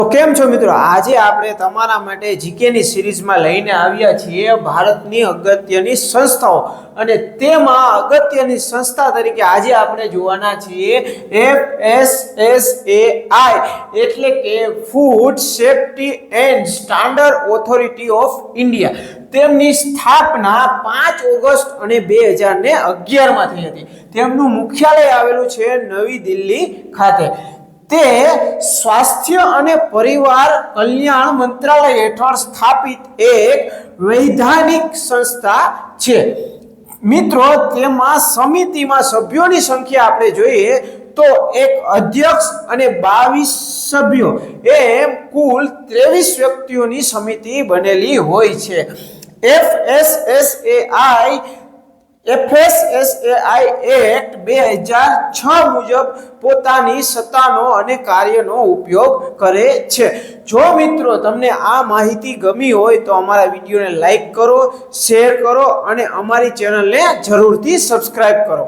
તો કેમ છો મિત્રો? આજે આપણે તમારા માટે જીકેની સિરીઝમાં લઈને આવ્યા છીએ ભારતની અગત્યની સંસ્થાઓ, અને તેમાં અગત્યની સંસ્થા તરીકે આજે આપણે જોવાના છીએ FSSAI, એટલે કે food safety and standard authority of India. તેમની સ્થાપના 5 ઓગસ્ટ અને 2011 માં થઈ હતી. તેમનું મુખ્યાલય આવેલું છે નવી દિલ્હી ખાતે. તે સ્વાસ્થ્ય અને પરિવાર કલ્યાણ મંત્રાલય હેઠળ સ્થાપિત એક વૈધાનિક સંસ્થા છે. મિત્રો, તેમાં સમિતિમાં સભ્યોની સંખ્યા આપણે જોઈએ તો એક અધ્યક્ષ અને 22 સભ્યો, એમ કુલ 23 વ્યક્તિઓની સમિતિ બનેલી હોય છે. FSSAI એક્ટ 2006 મુજબ પોતાની સત્તાનો અને કાર્યનો ઉપયોગ કરે છે. જો મિત્રો તમને આ માહિતી ગમી હોય તો અમારા વિડીયોને લાઈક કરો, શેર કરો અને અમારી ચેનલને જરૂરથી સબસ્ક્રાઇબ કરો.